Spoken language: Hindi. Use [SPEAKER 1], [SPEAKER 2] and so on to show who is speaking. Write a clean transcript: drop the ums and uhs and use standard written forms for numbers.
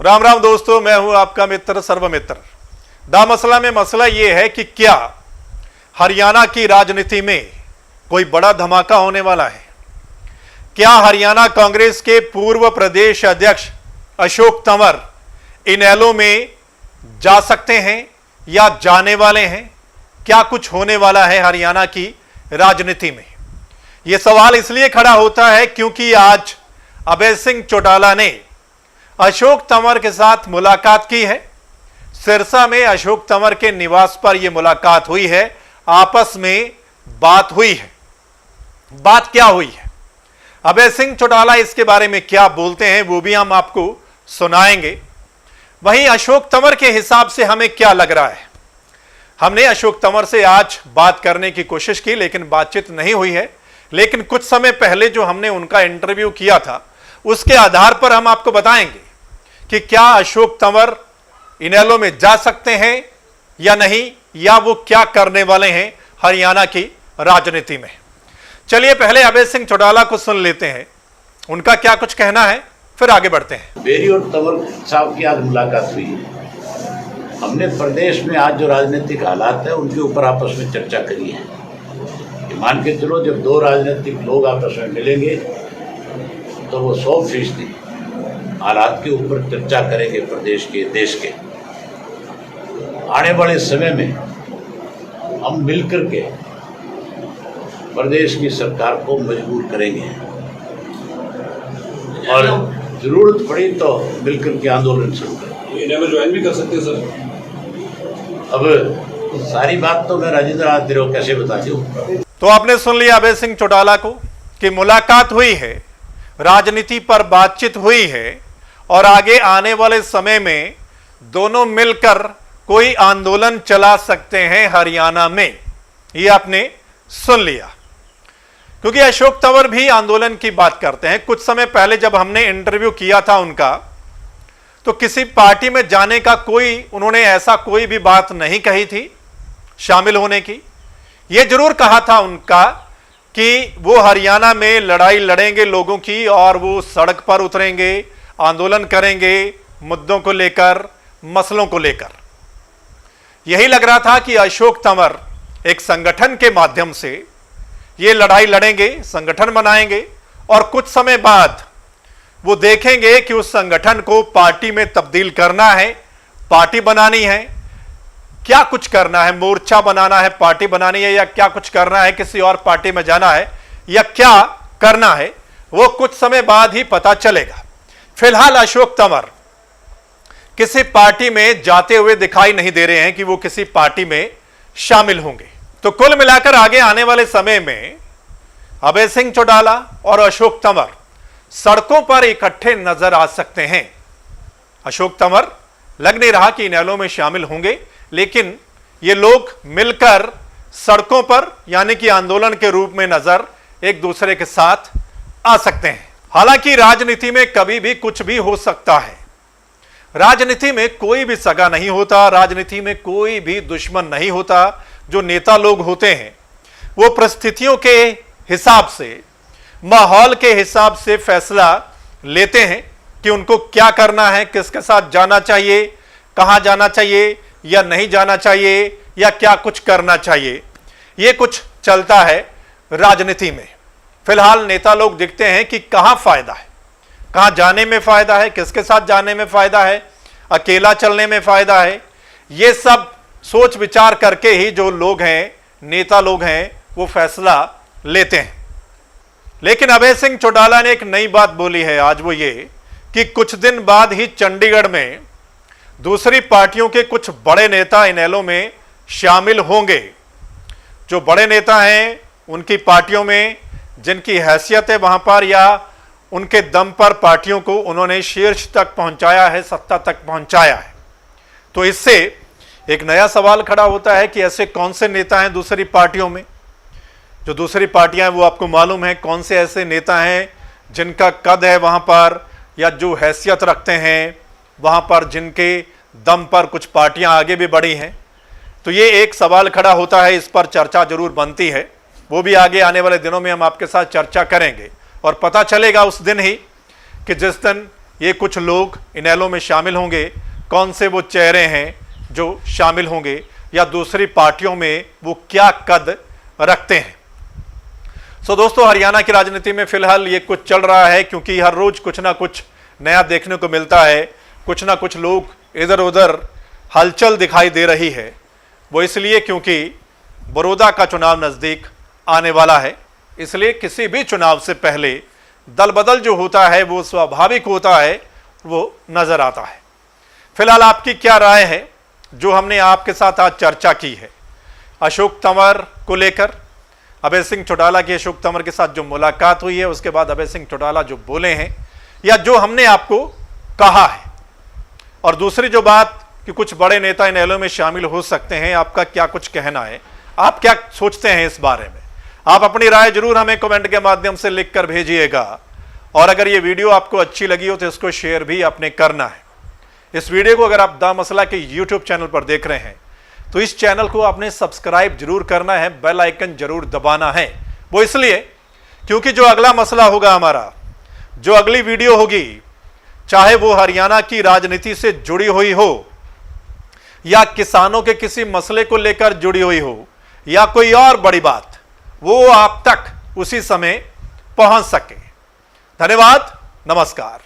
[SPEAKER 1] राम राम दोस्तों, मैं हूं आपका मित्र सर्वमित्र। दा मसला में मसला यह है कि क्या हरियाणा की राजनीति में कोई बड़ा धमाका होने वाला है। क्या हरियाणा कांग्रेस के पूर्व प्रदेश अध्यक्ष अशोक तंवर इनेलो में जा सकते हैं या जाने वाले हैं। क्या कुछ होने वाला है हरियाणा की राजनीति में। यह सवाल इसलिए खड़ा होता है क्योंकि आज अभय सिंह चौटाला ने अशोक तंवर के साथ मुलाकात की है। सिरसा में अशोक तंवर के निवास पर यह मुलाकात हुई है, आपस में बात हुई है। बात क्या हुई है, अभय सिंह चौटाला इसके बारे में क्या बोलते हैं वो भी हम आपको सुनाएंगे। वहीं अशोक तंवर के हिसाब से हमें क्या लग रहा है। हमने अशोक तंवर से आज बात करने की कोशिश की लेकिन बातचीत नहीं हुई है। लेकिन कुछ समय पहले जो हमने उनका इंटरव्यू किया था उसके आधार पर हम आपको बताएंगे कि क्या अशोक तंवर इनेलो में जा सकते हैं या नहीं, या वो क्या करने वाले हैं हरियाणा की राजनीति में। चलिए पहले अभय सिंह चौटाला को सुन लेते हैं, उनका क्या कुछ कहना है, फिर आगे बढ़ते हैं।
[SPEAKER 2] बेरी और तंवर साहब की आज मुलाकात हुई है। हमने प्रदेश में आज जो राजनीतिक हालात है उनके ऊपर आपस में चर्चा करी है। मान के चलो, जब दो राजनीतिक लोग आपस में मिलेंगे तो वो 100% हालात के ऊपर चर्चा करेंगे। प्रदेश के, देश के आने वाले समय में हम मिलकर के प्रदेश की सरकार को मजबूर करेंगे और जरूरत पड़ी तो मिलकर के आंदोलन शुरू करेंगे।
[SPEAKER 3] इनेलो ज्वाइन भी कर सकते हैं सर।
[SPEAKER 2] अब सारी बात तो मैं राजेंद्र नाथ देरो कैसे बता दूं।
[SPEAKER 1] तो आपने सुन लिया अभय सिंह चौटाला को कि मुलाकात हुई है, राजनीति पर बातचीत हुई है और आगे आने वाले समय में दोनों मिलकर कोई आंदोलन चला सकते हैं हरियाणा में। ये आपने सुन लिया, क्योंकि अशोक तंवर भी आंदोलन की बात करते हैं। कुछ समय पहले जब हमने इंटरव्यू किया था उनका, तो किसी पार्टी में जाने का उन्होंने ऐसा कोई भी बात नहीं कही थी शामिल होने की। यह जरूर कहा था उनका कि वो हरियाणा में लड़ाई लड़ेंगे लोगों की और वो सड़क पर उतरेंगे, आंदोलन करेंगे मुद्दों को लेकर, मसलों को लेकर। यही लग रहा था कि अशोक तंवर एक संगठन के माध्यम से ये लड़ाई लड़ेंगे, संगठन बनाएंगे और कुछ समय बाद वो देखेंगे कि उस संगठन को पार्टी में तब्दील करना है, पार्टी बनानी है, क्या कुछ करना है, मोर्चा बनाना है, पार्टी बनानी है, या क्या कुछ करना है, किसी और पार्टी में जाना है या क्या करना है, वो कुछ समय बाद ही पता चलेगा। फिलहाल अशोक तंवर किसी पार्टी में जाते हुए दिखाई नहीं दे रहे हैं कि वो किसी पार्टी में शामिल होंगे। तो कुल मिलाकर आगे आने वाले समय में अभय सिंह चौटाला और अशोक तंवर सड़कों पर इकट्ठे नजर आ सकते हैं। अशोक तंवर लग नहीं रहा कि इनेलो में शामिल होंगे, लेकिन ये लोग मिलकर सड़कों पर यानी कि आंदोलन के रूप में नजर एक दूसरे के साथ आ सकते हैं। हालांकि राजनीति में कभी भी कुछ भी हो सकता है। राजनीति में कोई भी सगा नहीं होता, राजनीति में कोई भी दुश्मन नहीं होता। जो नेता लोग होते हैं वो परिस्थितियों के हिसाब से, माहौल के हिसाब से फैसला लेते हैं कि उनको क्या करना है, किसके साथ जाना चाहिए, कहां जाना चाहिए या नहीं जाना चाहिए, या क्या कुछ करना चाहिए। ये कुछ चलता है राजनीति में। फिलहाल नेता लोग दिखते हैं कि कहां फायदा है, कहां जाने में फायदा है, किसके साथ जाने में फायदा है, अकेला चलने में फायदा है। ये सब सोच विचार करके ही जो लोग हैं, नेता लोग हैं, वो फैसला लेते हैं। लेकिन अभय सिंह चौटाला ने एक नई बात बोली है आज, वो ये कि कुछ दिन बाद ही चंडीगढ़ में दूसरी पार्टियों के कुछ बड़े नेता इनेलो में शामिल होंगे। जो बड़े नेता हैं उनकी पार्टियों में, जिनकी हैसियत है वहां पर, या उनके दम पर पार्टियों को उन्होंने शीर्ष तक पहुंचाया है, सत्ता तक पहुंचाया है। तो इससे एक नया सवाल खड़ा होता है कि ऐसे कौन से नेता हैं दूसरी पार्टियों में। जो दूसरी पार्टियां हैं वो आपको मालूम है कौन से ऐसे नेता हैं जिनका कद है वहां पर, या जो हैसियत रखते हैं वहां पर, जिनके दम पर कुछ पार्टियां आगे भी बढ़ी हैं। तो ये एक सवाल खड़ा होता है, इस पर चर्चा जरूर बनती है। वो भी आगे आने वाले दिनों में हम आपके साथ चर्चा करेंगे और पता चलेगा उस दिन ही कि जिस दिन ये कुछ लोग इनेलो में शामिल होंगे, कौन से वो चेहरे हैं जो शामिल होंगे, या दूसरी पार्टियों में वो क्या कद रखते हैं। सो दोस्तों, हरियाणा की राजनीति में फिलहाल ये कुछ चल रहा है, क्योंकि हर रोज कुछ ना कुछ नया देखने को मिलता है, कुछ ना कुछ लोग इधर उधर हलचल दिखाई दे रही है। वो इसलिए क्योंकि बड़ौदा का चुनाव नज़दीक आने वाला है, इसलिए किसी भी चुनाव से पहले दल बदल जो होता है वो स्वाभाविक होता है, वो नजर आता है। फिलहाल आपकी क्या राय है जो हमने आपके साथ आज चर्चा की है अशोक तंवर को लेकर? अभय सिंह चौटाला की अशोक तंवर के साथ जो मुलाकात हुई है, उसके बाद अभय सिंह चौटाला जो बोले हैं, या जो हमने आपको कहा है, और दूसरी जो बात कि कुछ बड़े नेता इनेलो में शामिल हो सकते हैं, आपका क्या कुछ कहना है? आप क्या सोचते हैं इस बारे में? आप अपनी राय जरूर हमें कमेंट के माध्यम से लिखकर भेजिएगा। और अगर ये वीडियो आपको अच्छी लगी हो तो इसको शेयर भी आपने करना है। इस वीडियो को अगर आप द मसला के यूट्यूब चैनल पर देख रहे हैं तो इस चैनल को आपने सब्सक्राइब जरूर करना है, बेल आइकन जरूर दबाना है। वो इसलिए क्योंकि जो अगला मसला होगा हमारा, जो अगली वीडियो होगी, चाहे वो हरियाणा की राजनीति से जुड़ी हुई हो, या किसानों के किसी मसले को लेकर जुड़ी हुई हो, या कोई और बड़ी बात, वो आप तक उसी समय पहुंच सके। धन्यवाद, नमस्कार।